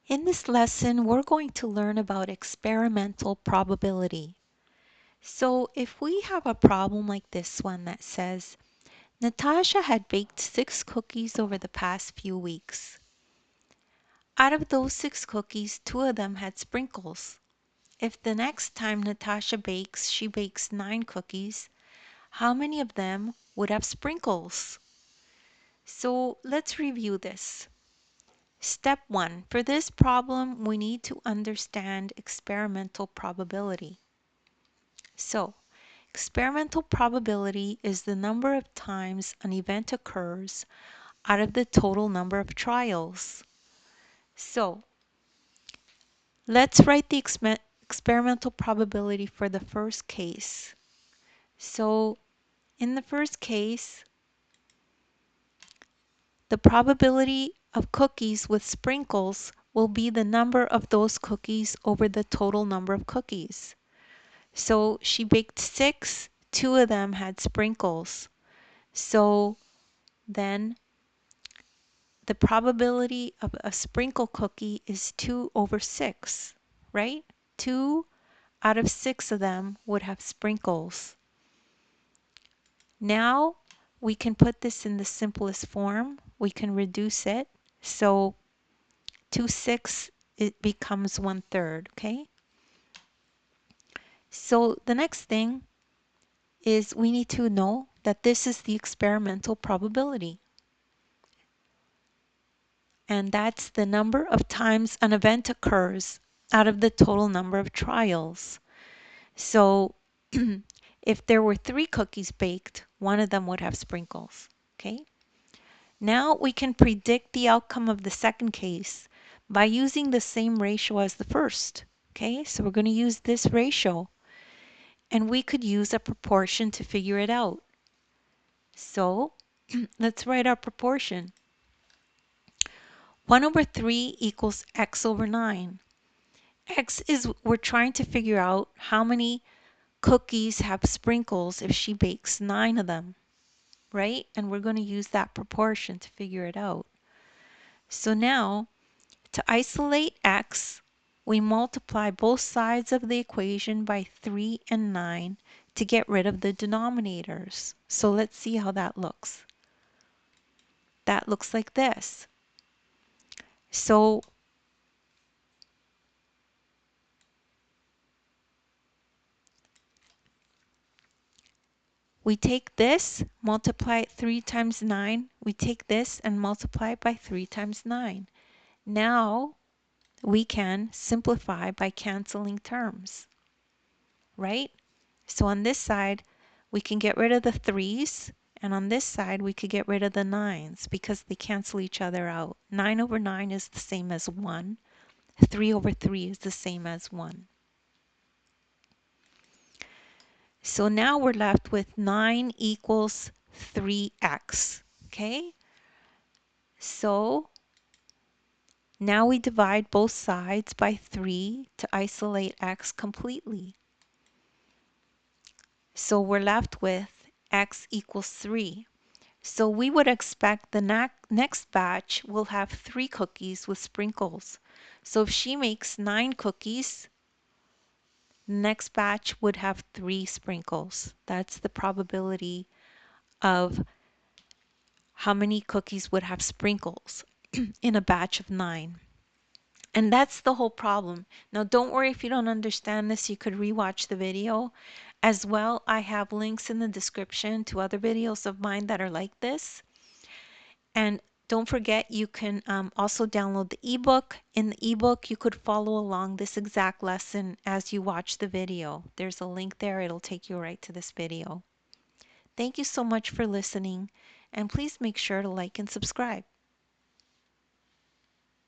In this lesson, we're going to learn about experimental probability. So if we have a problem like this one that says, Natasha had baked 6 cookies over the past few weeks. Out of those 6 cookies, 2 of them had sprinkles. If the next time Natasha bakes, she bakes 9 cookies, how many of them would have sprinkles? So let's review this. Step 1. For this problem, we need to understand experimental probability. So, experimental probability is the number of times an event occurs out of the total number of trials. So, let's write the experimental probability for the first case. So, in the first case, the probability of cookies with sprinkles will be the number of those cookies over the total number of cookies. So she baked 6, 2 of them had sprinkles. So then the probability of a sprinkle cookie is 2 over 6, right? 2 out of 6 of them would have sprinkles. Now we can put this in the simplest form. We can reduce it. So 2/6, it becomes 1/3, okay? So the next thing is we need to know that this is the experimental probability. And that's the number of times an event occurs out of the total number of trials. So if there were 3 cookies baked, 1 of them would have sprinkles, okay? Now we can predict the outcome of the second case by using the same ratio as the first, okay? So we're going to use this ratio, and we could use a proportion to figure it out. So let's write our proportion. 1 over 3 equals x over 9. X is, we're trying to figure out how many cookies have sprinkles if she bakes 9 of them, right? And we're going to use that proportion to figure it out. So now, to isolate x, we multiply both sides of the equation by 3 and 9 to get rid of the denominators. So let's see how that looks. That looks like this. So we take this, multiply it 3 times 9. We take this and multiply it by 3 times 9. Now we can simplify by canceling terms, right? So on this side, we can get rid of the 3's, and on this side, we could get rid of the 9's because they cancel each other out. 9 over 9 is the same as 1. 3 over 3 is the same as 1. So now we're left with 9 equals 3x, okay? So now we divide both sides by 3 to isolate x completely. So we're left with x equals 3. So we would expect the next batch will have 3 cookies with sprinkles. So if she makes 9 cookies, the next batch would have 3 sprinkles. That's the probability of how many cookies would have sprinkles in a batch of 9. And that's the whole problem. Now don't worry if you don't understand this, you could rewatch the video. As well, I have links in the description to other videos of mine that are like this. And don't forget, you can also download the ebook. In the ebook, you could follow along this exact lesson as you watch the video. There's a link there, it'll take you right to this video. Thank you so much for listening, and please make sure to like and subscribe.